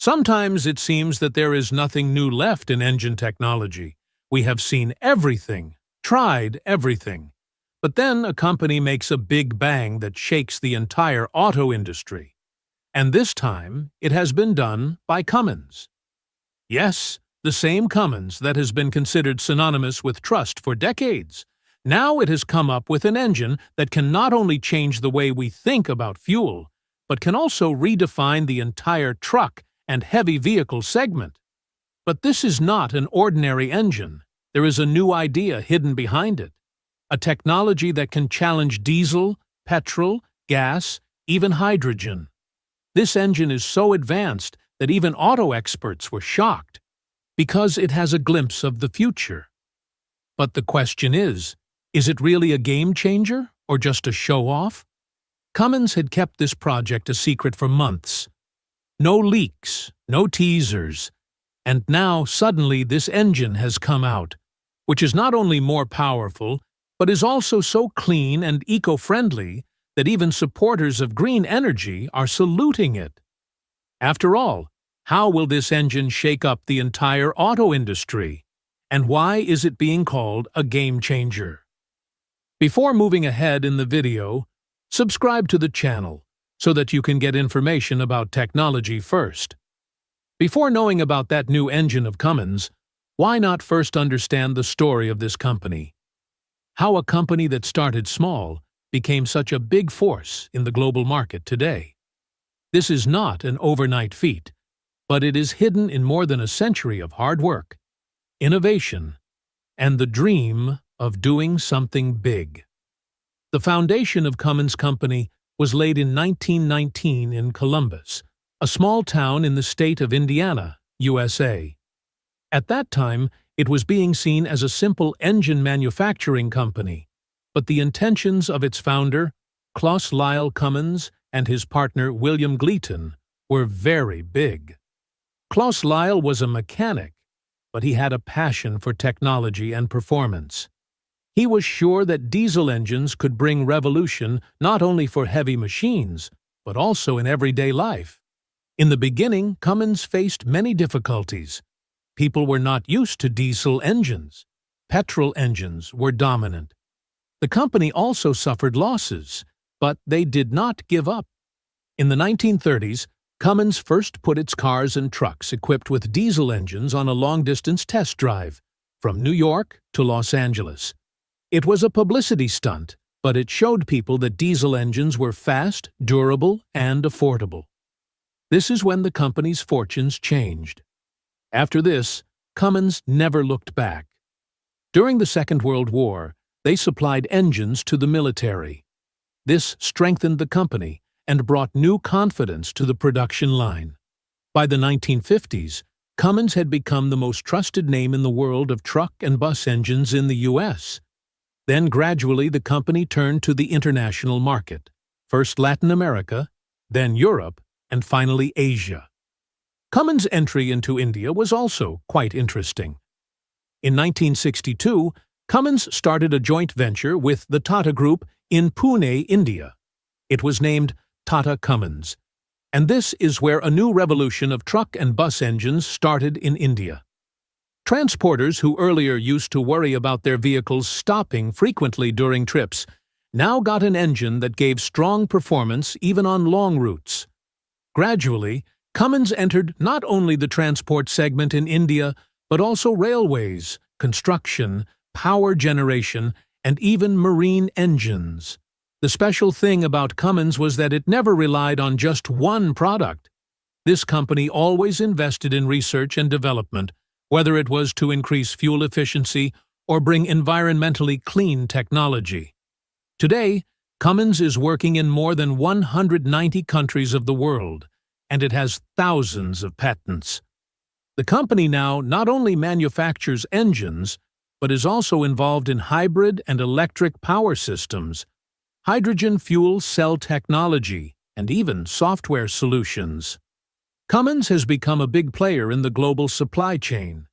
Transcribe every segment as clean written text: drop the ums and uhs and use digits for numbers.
Sometimes it seems that there is nothing new left in engine technology. We have seen everything, tried everything. But then a company makes a big bang that shakes the entire auto industry. And this time, it has been done by Cummins. Yes, the same Cummins that has been considered synonymous with trust for decades. Now it has come up with an engine that can not only change the way we think about fuel, but can also redefine the entire truck and heavy vehicle segment. But this is not an ordinary engine. There is a new idea hidden behind it. A technology that can challenge diesel, petrol, gas, even hydrogen. This engine is so advanced that even auto experts were shocked, because it has a glimpse of the future. But the question is it really a game changer or just a show-off? Cummins had kept this project a secret for months. No leaks, no teasers, and now suddenly this engine has come out, which is not only more powerful, but is also so clean and eco-friendly that even supporters of green energy are saluting it. After all, how will this engine shake up the entire auto industry? And why is it being called a game changer? Before moving ahead in the video, subscribe to the channel so that you can get information about technology first. Before knowing about that new engine of Cummins, why not first understand the story of this company? How a company that started small became such a big force in the global market today. This is not an overnight feat, but it is hidden in more than a century of hard work, innovation, and the dream of doing something big. The foundation of Cummins Company was laid in 1919 in Columbus, a small town in the state of Indiana, USA. At that time, it was being seen as a simple engine manufacturing company, but the intentions of its founder, Claus Lyle Cummins, and his partner William Gleaton were very big. Claus Lyle was a mechanic, but he had a passion for technology and performance. He was sure that diesel engines could bring revolution not only for heavy machines, but also in everyday life. In the beginning, Cummins faced many difficulties. People were not used to diesel engines. Petrol engines were dominant. The company also suffered losses, but they did not give up. In the 1930s, Cummins first put its cars and trucks equipped with diesel engines on a long-distance test drive, from New York to Los Angeles. It was a publicity stunt, but it showed people that diesel engines were fast, durable, and affordable. This is when the company's fortunes changed. After this, Cummins never looked back. During the Second World War, they supplied engines to the military. This strengthened the company and brought new confidence to the production line. By the 1950s, Cummins had become the most trusted name in the world of truck and bus engines in the U.S. Then gradually the company turned to the international market, first Latin America, then Europe, and finally Asia. Cummins' entry into India was also quite interesting. In 1962, Cummins started a joint venture with the Tata Group in Pune, India. It was named Tata Cummins, and this is where a new revolution of truck and bus engines started in India. Transporters who earlier used to worry about their vehicles stopping frequently during trips now got an engine that gave strong performance even on long routes. Gradually, Cummins entered not only the transport segment in India, but also railways, construction, power generation, and even marine engines. The special thing about Cummins was that it never relied on just one product. This company always invested in research and development, whether it was to increase fuel efficiency or bring environmentally clean technology. Today, Cummins is working in more than 190 countries of the world, and it has thousands of patents. The company now not only manufactures engines, but is also involved in hybrid and electric power systems, hydrogen fuel cell technology, and even software solutions. Cummins has become a big player in the global supply chain.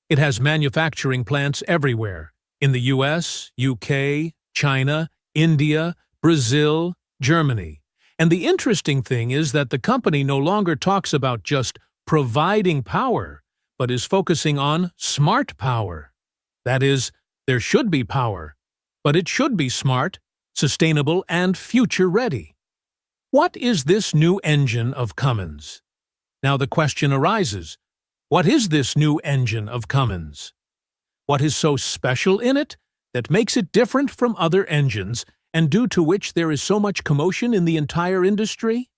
It has manufacturing plants everywhere, in the US, UK, China, India, Brazil, Germany. And the interesting thing is that the company no longer talks about just providing power, but is focusing on smart power. That is, there should be power, but it should be smart, sustainable, and future-ready. What is this new engine of Cummins? Now the question arises, what is this new engine of Cummins? What is so special in it that makes it different from other engines and due to which there is so much commotion in the entire industry?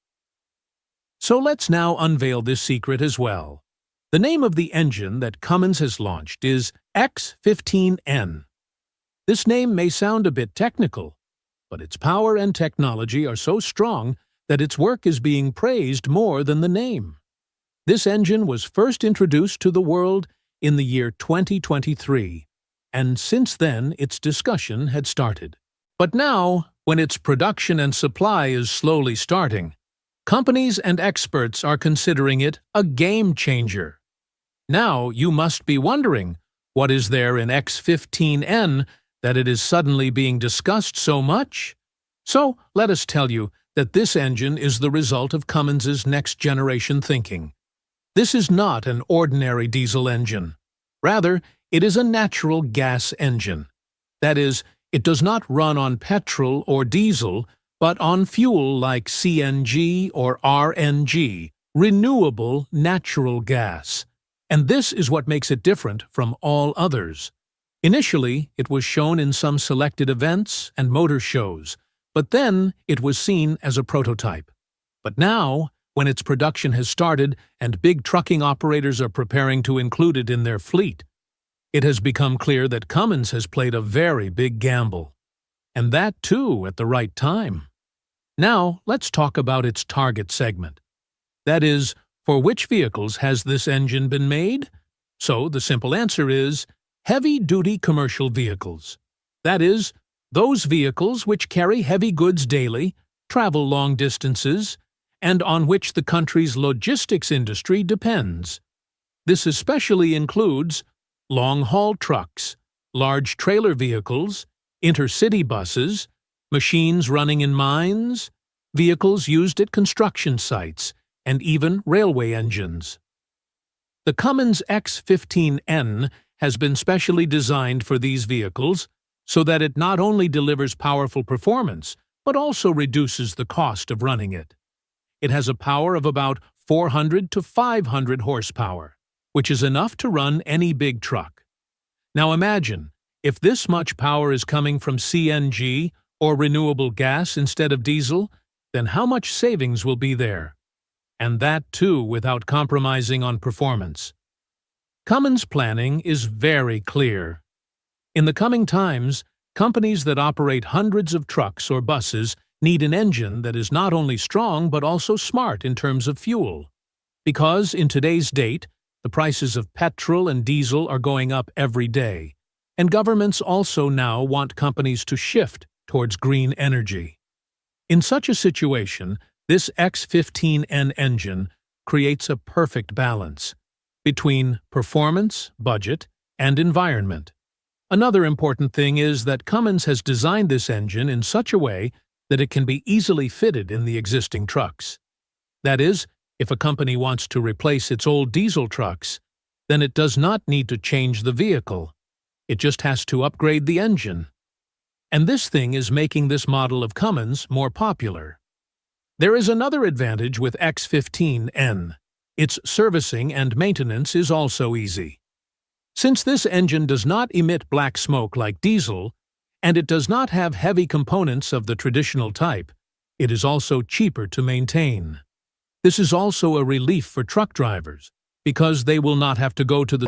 So let's now unveil this secret as well. The name of the engine that Cummins has launched is X15N. This name may sound a bit technical, but its power and technology are so strong that its work is being praised more than the name. This engine was first introduced to the world in the year 2023, and since then its discussion had started. But now, when its production and supply is slowly starting, companies and experts are considering it a game changer. Now you must be wondering, what is there in X15N that it is suddenly being discussed so much? So let us tell you that this engine is the result of Cummins's next-generation thinking. This is not an ordinary diesel engine. Rather, it is a natural gas engine. That is, it does not run on petrol or diesel, but on fuel like CNG or RNG, renewable natural gas. And this is what makes it different from all others. Initially, it was shown in some selected events and motor shows, but then it was seen as a prototype. But now, when its production has started and big trucking operators are preparing to include it in their fleet, it has become clear that Cummins has played a very big gamble. And that too at the right time. Now, let's talk about its target segment. That is, for which vehicles has this engine been made? So the simple answer is heavy-duty commercial vehicles. That is, those vehicles which carry heavy goods daily, travel long distances, and on which the country's logistics industry depends. This especially includes long-haul trucks, large trailer vehicles, intercity buses, machines running in mines, vehicles used at construction sites, and even railway engines. The Cummins X15N has been specially designed for these vehicles so that it not only delivers powerful performance, but also reduces the cost of running it. It has a power of about 400 to 500 horsepower, which is enough to run any big truck. Now imagine, if this much power is coming from CNG or renewable gas instead of diesel, then how much savings will be there? And that too without compromising on performance. Cummins' planning is very clear. In the coming times, companies that operate hundreds of trucks or buses need an engine that is not only strong but also smart in terms of fuel. Because in today's date, the prices of petrol and diesel are going up every day, and governments also now want companies to shift towards green energy. In such a situation, this X15N engine creates a perfect balance between performance, budget, and environment. Another important thing is that Cummins has designed this engine in such a way that it can be easily fitted in the existing trucks. That is, if a company wants to replace its old diesel trucks, then it does not need to change the vehicle. It just has to upgrade the engine. And this thing is making this model of Cummins more popular. There is another advantage with X15N. Its servicing and maintenance is also easy. Since this engine does not emit black smoke like diesel, and it does not have heavy components of the traditional type, it is also cheaper to maintain. This is also a relief for truck drivers, because they will not have to go to the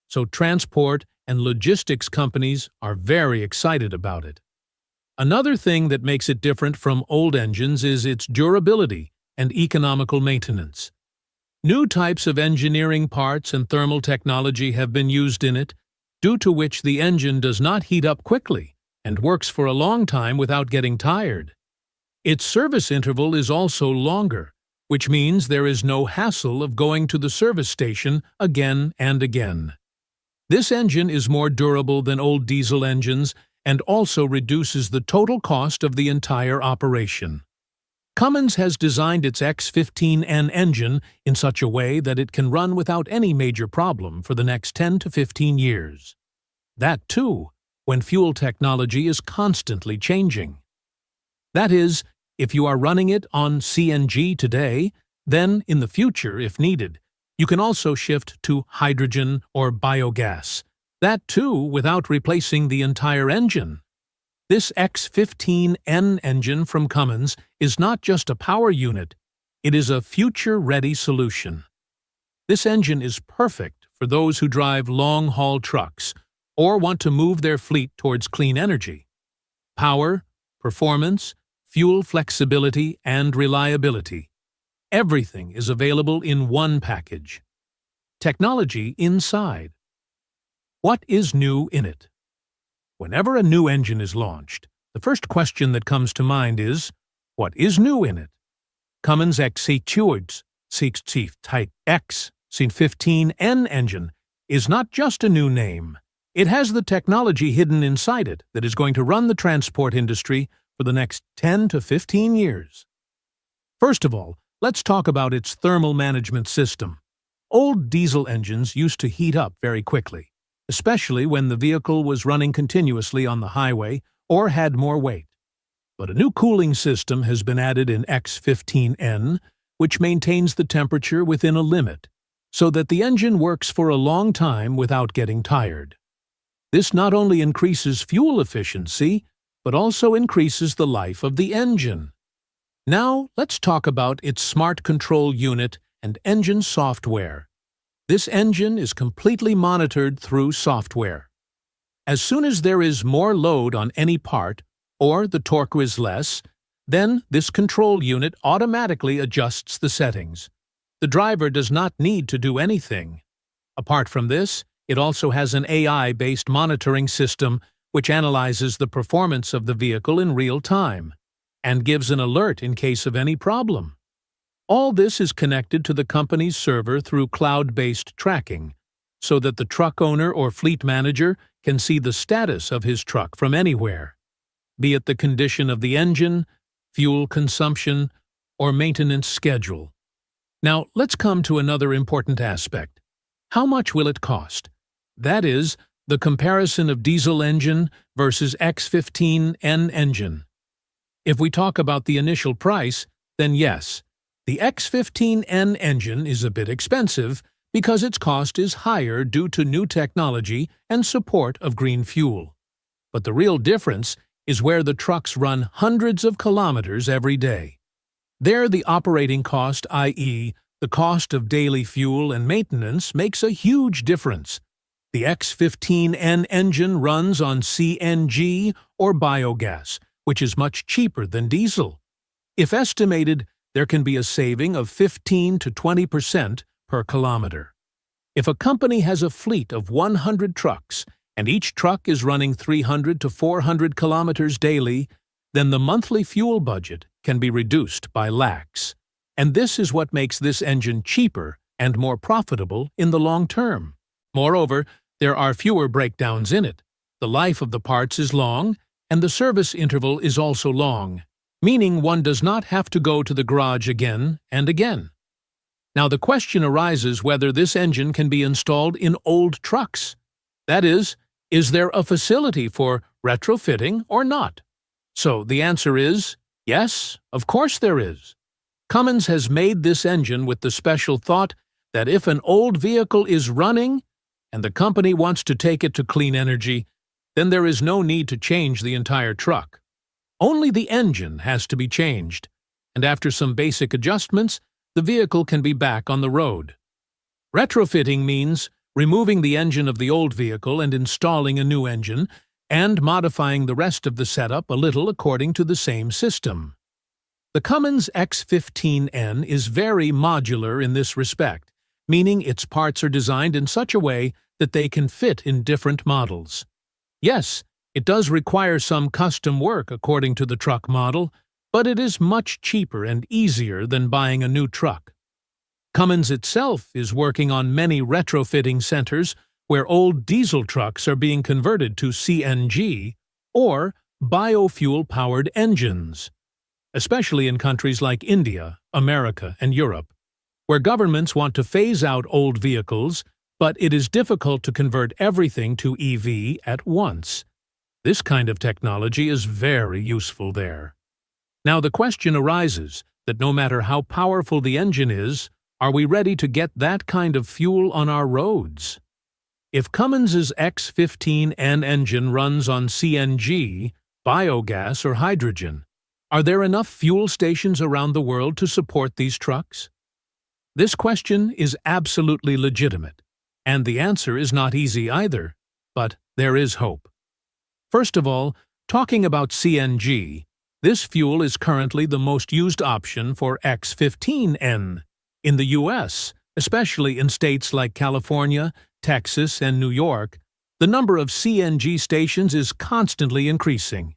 so transport and logistics companies are very excited about it. Another thing that makes it different from old engines is its durability and economical maintenance. New types of engineering parts and thermal technology have been used in it, due to which the engine does not heat up quickly and works for a long time without getting tired. Its service interval is also longer, which means there is no hassle of going to the service station again and again. This engine is more durable than old diesel engines and also reduces the total cost of the entire operation. Cummins has designed its X15N engine in such a way that it can run without any major problem for the next 10 to 15 years. That too, when fuel technology is constantly changing. That is, if you are running it on CNG today, then in the future, if needed, you can also shift to hydrogen or biogas. That too without replacing the entire engine. This X15N engine from Cummins is not just a power unit, it is a future-ready solution. This engine is perfect for those who drive long-haul trucks or want to move their fleet towards clean energy. Power, performance, fuel flexibility, and reliability. Everything is available in one package. Technology inside. What is new in it? Whenever a new engine is launched, the first question that comes to mind is, what is new in it? Cummins X15N engine is not just a new name. It has the technology hidden inside it that is going to run the transport industry for the next 10 to 15 years. First of all, let's talk about its thermal management system. Old diesel engines used to heat up very quickly, especially when the vehicle was running continuously on the highway or had more weight. But a new cooling system has been added in X15N, which maintains the temperature within a limit, so that the engine works for a long time without getting tired. This not only increases fuel efficiency, but also increases the life of the engine. Now, let's talk about its smart control unit and engine software. This engine is completely monitored through software. As soon as there is more load on any part, or the torque is less, then this control unit automatically adjusts the settings. The driver does not need to do anything. Apart from this, it also has an AI-based monitoring system which analyzes the performance of the vehicle in real time and gives an alert in case of any problem. All this is connected to the company's server through cloud-based tracking, so that the truck owner or fleet manager can see the status of his truck from anywhere, be it the condition of the engine, fuel consumption, or maintenance schedule. Now, let's come to another important aspect. How much will it cost? That is, the comparison of diesel engine versus X15N engine. If we talk about the initial price, then yes, the X15N engine is a bit expensive because its cost is higher due to new technology and support of green fuel. But the real difference is where the trucks run hundreds of kilometers every day. There, the operating cost, i.e., the cost of daily fuel and maintenance, makes a huge difference. The X15N engine runs on CNG or biogas, which is much cheaper than diesel. If estimated, there can be a saving of 15 to 20% per kilometer. If a company has a fleet of 100 trucks and each truck is running 300 to 400 kilometers daily, then the monthly fuel budget can be reduced by lakhs. And this is what makes this engine cheaper and more profitable in the long term. Moreover, there are fewer breakdowns in it. The life of the parts is long, and the service interval is also long, meaning one does not have to go to the garage again and again. Now the question arises whether this engine can be installed in old trucks. That is there a facility for retrofitting or not? So the answer is yes, of course there is. Cummins has made this engine with the special thought that if an old vehicle is running and the company wants to take it to clean energy, then there is no need to change the entire truck. Only the engine has to be changed, and after some basic adjustments, the vehicle can be back on the road. Retrofitting means removing the engine of the old vehicle and installing a new engine, and modifying the rest of the setup a little according to the same system. The Cummins X15N is very modular in this respect, meaning its parts are designed in such a way that they can fit in different models. Yes, it does require some custom work according to the truck model, but it is much cheaper and easier than buying a new truck. Cummins itself is working on many retrofitting centers where old diesel trucks are being converted to CNG or biofuel-powered engines, especially in countries like India, America, and Europe, where governments want to phase out old vehicles, but it is difficult to convert everything to EV at once. This kind of technology is very useful there. Now the question arises that no matter how powerful the engine is, are we ready to get that kind of fuel on our roads? If Cummins's X15N engine runs on CNG, biogas, or hydrogen, are there enough fuel stations around the world to support these trucks? This question is absolutely legitimate, and the answer is not easy either, but there is hope. First of all, talking about CNG, this fuel is currently the most used option for X15N. In the U.S., especially in states like California, Texas, and New York, the number of CNG stations is constantly increasing.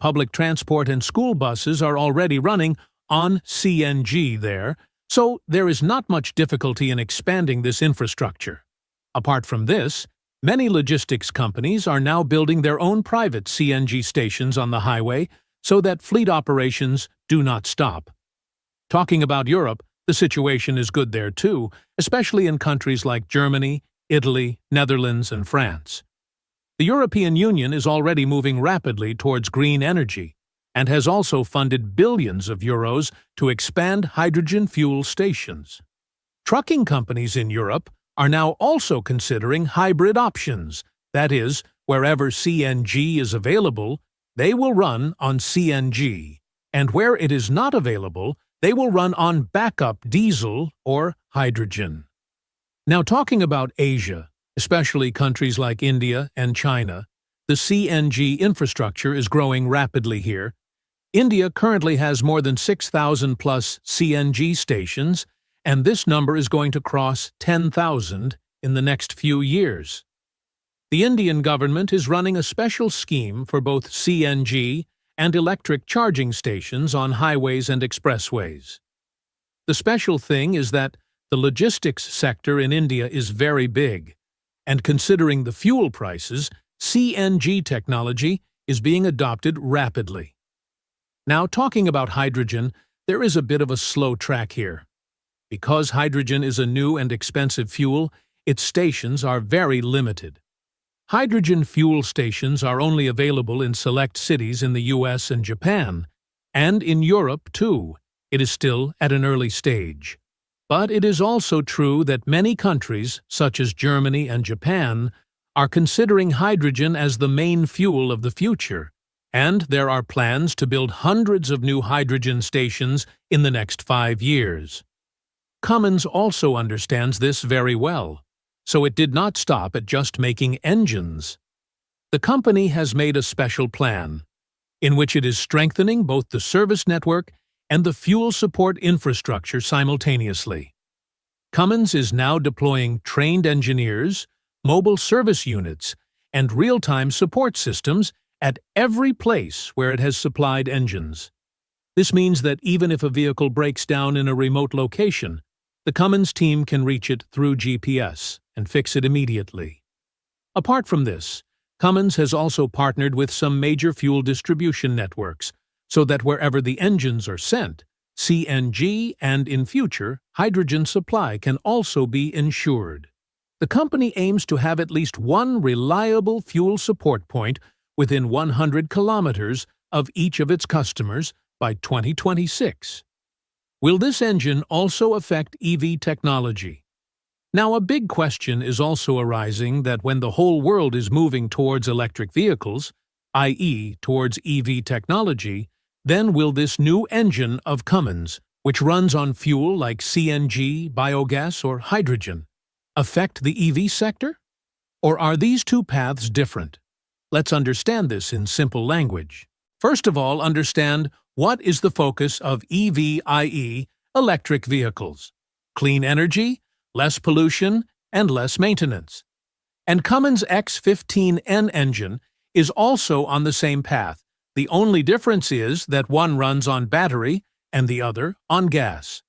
Public transport and school buses are already running on CNG there, so there is not much difficulty in expanding this infrastructure. Apart from this, many logistics companies are now building their own private CNG stations on the highway so that fleet operations do not stop. Talking about Europe, the situation is good there too, especially in countries like Germany, Italy, Netherlands, and France. The European Union is already moving rapidly towards green energy and has also funded billions of euros to expand hydrogen fuel stations. Trucking companies in Europe are now also considering hybrid options, that is, wherever CNG is available, they will run on CNG, and where it is not available, they will run on backup diesel or hydrogen. Now talking about Asia, especially countries like India and China, the CNG infrastructure is growing rapidly here. India currently has more than 6,000 plus CNG stations, and this number is going to cross 10,000 in the next few years. The Indian government is running a special scheme for both CNG and electric charging stations on highways and expressways. The special thing is that the logistics sector in India is very big, and considering the fuel prices, CNG technology is being adopted rapidly. Now, talking about hydrogen, there is a bit of a slow track here. Because hydrogen is a new and expensive fuel, its stations are very limited. Hydrogen fuel stations are only available in select cities in the US and Japan, and in Europe too. It is still at an early stage. But it is also true that many countries, such as Germany and Japan, are considering hydrogen as the main fuel of the future, and there are plans to build hundreds of new hydrogen stations in the next 5 years. Cummins also understands this very well, so it did not stop at just making engines. The company has made a special plan, in which it is strengthening both the service network and the fuel support infrastructure simultaneously. Cummins is now deploying trained engineers, mobile service units, and real-time support systems at every place where it has supplied engines. This means that even if a vehicle breaks down in a remote location, the Cummins team can reach it through GPS and fix it immediately. Apart from this, Cummins has also partnered with some major fuel distribution networks so that wherever the engines are sent, CNG and, in future, hydrogen supply can also be ensured. The company aims to have at least one reliable fuel support point within 100 kilometers of each of its customers by 2026. Will this engine also affect EV technology? Now, a big question is also arising that when the whole world is moving towards electric vehicles, i.e. towards EV technology, then will this new engine of Cummins, which runs on fuel like CNG, biogas, or hydrogen, affect the EV sector? Or are these two paths different? Let's understand this in simple language. First of all, understand what is the focus of EV, i.e., electric vehicles. Clean energy, less pollution, and less maintenance. And Cummins' X15N engine is also on the same path. The only difference is that one runs on battery and the other on gas.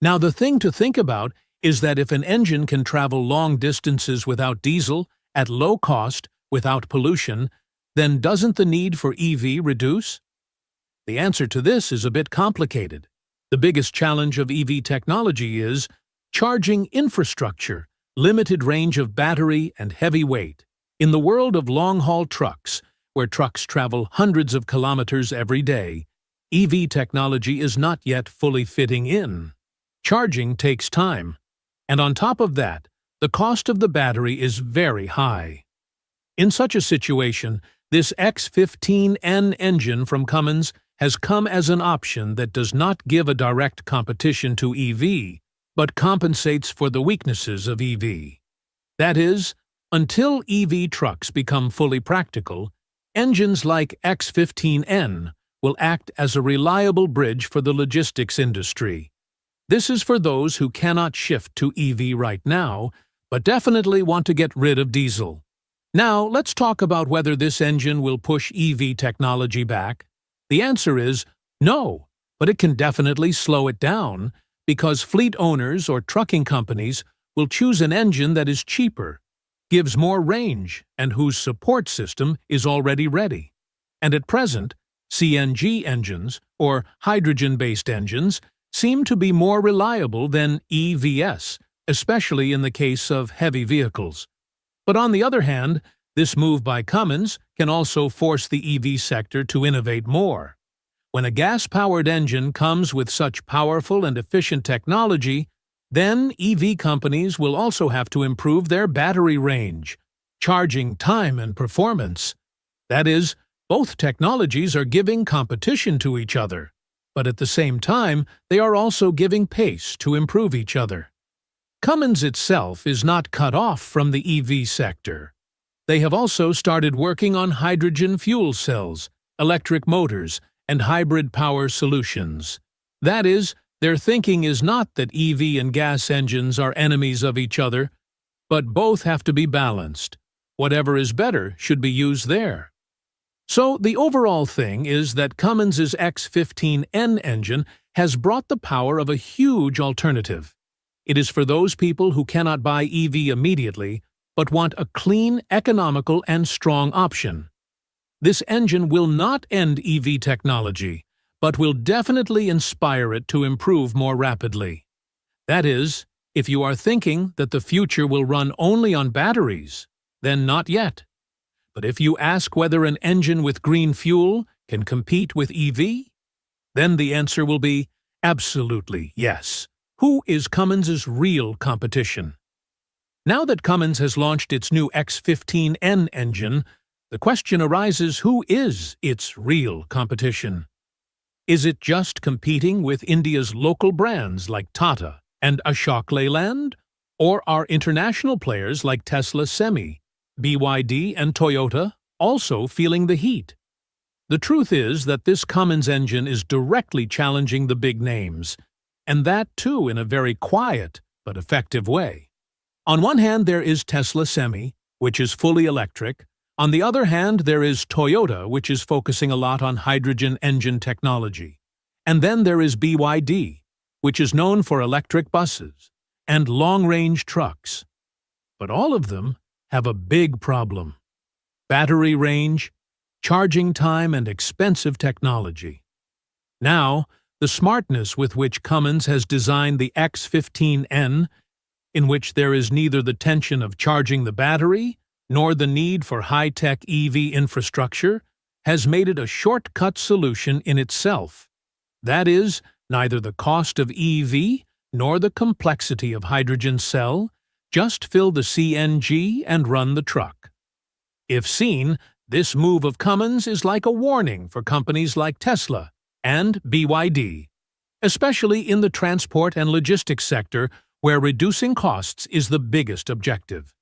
Now, the thing to think about is that if an engine can travel long distances without diesel, at low cost, without pollution, then doesn't the need for EV reduce? The answer to this is a bit complicated. The biggest challenge of EV technology is charging infrastructure, limited range of battery, and heavy weight. In the world of long-haul trucks, where trucks travel hundreds of kilometers every day, EV technology is not yet fully fitting in. Charging takes time, and on top of that, the cost of the battery is very high. In such a situation, this X15N engine from Cummins has come as an option that does not give a direct competition to EV, but compensates for the weaknesses of EV. That is, until EV trucks become fully practical, engines like X15N will act as a reliable bridge for the logistics industry. This is for those who cannot shift to EV right now, but definitely want to get rid of diesel. Now, let's talk about whether this engine will push EV technology back. The answer is no, but it can definitely slow it down, because fleet owners or trucking companies will choose an engine that is cheaper, gives more range, and whose support system is already ready. And at present, CNG engines, or hydrogen-based engines, seem to be more reliable than EVs, especially in the case of heavy vehicles. But on the other hand, this move by Cummins can also force the EV sector to innovate more. When a gas-powered engine comes with such powerful and efficient technology, then EV companies will also have to improve their battery range, charging time and performance. That is, both technologies are giving competition to each other, but at the same time, they are also giving pace to improve each other. Cummins itself is not cut off from the EV sector. They have also started working on hydrogen fuel cells, electric motors, and hybrid power solutions. That is, their thinking is not that EV and gas engines are enemies of each other, but both have to be balanced. Whatever is better should be used there. So the overall thing is that Cummins' X15N engine has brought the power of a huge alternative. It is for those people who cannot buy EV immediately, but want a clean, economical, and strong option. This engine will not end EV technology, but will definitely inspire it to improve more rapidly. That is, if you are thinking that the future will run only on batteries, then not yet. But if you ask whether an engine with green fuel can compete with EV, then the answer will be absolutely yes. Who is Cummins' real competition? Now that Cummins has launched its new X15N engine, the question arises, who is its real competition? Is it just competing with India's local brands like Tata and Ashok Leyland? Or are international players like Tesla Semi, BYD, and Toyota also feeling the heat? The truth is that this Cummins engine is directly challenging the big names, and that too in a very quiet but effective way. On one hand, there is Tesla Semi, which is fully electric. On the other hand, there is Toyota, which is focusing a lot on hydrogen engine technology. And then there is BYD, which is known for electric buses and long-range trucks. But all of them have a big problem: battery range, charging time, and expensive technology. Now, the smartness with which Cummins has designed the X15N, in which there is neither the tension of charging the battery nor the need for high-tech EV infrastructure, has made it a shortcut solution in itself. That is, neither the cost of EV nor the complexity of hydrogen cell, just fill the CNG and run the truck. If seen, this move of Cummins is like a warning for companies like Tesla and BYD, especially in the transport and logistics sector, where reducing costs is the biggest objective.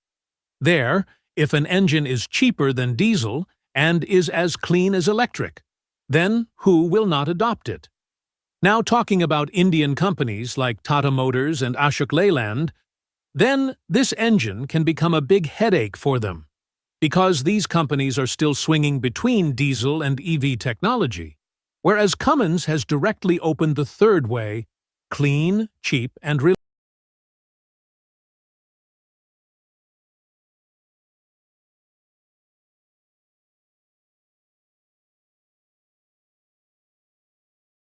There, if an engine is cheaper than diesel and is as clean as electric, then who will not adopt it? Now talking about Indian companies like Tata Motors and Ashok Leyland, then this engine can become a big headache for them, because these companies are still swinging between diesel and EV technology, whereas Cummins has directly opened the third way: clean, cheap, and reliable.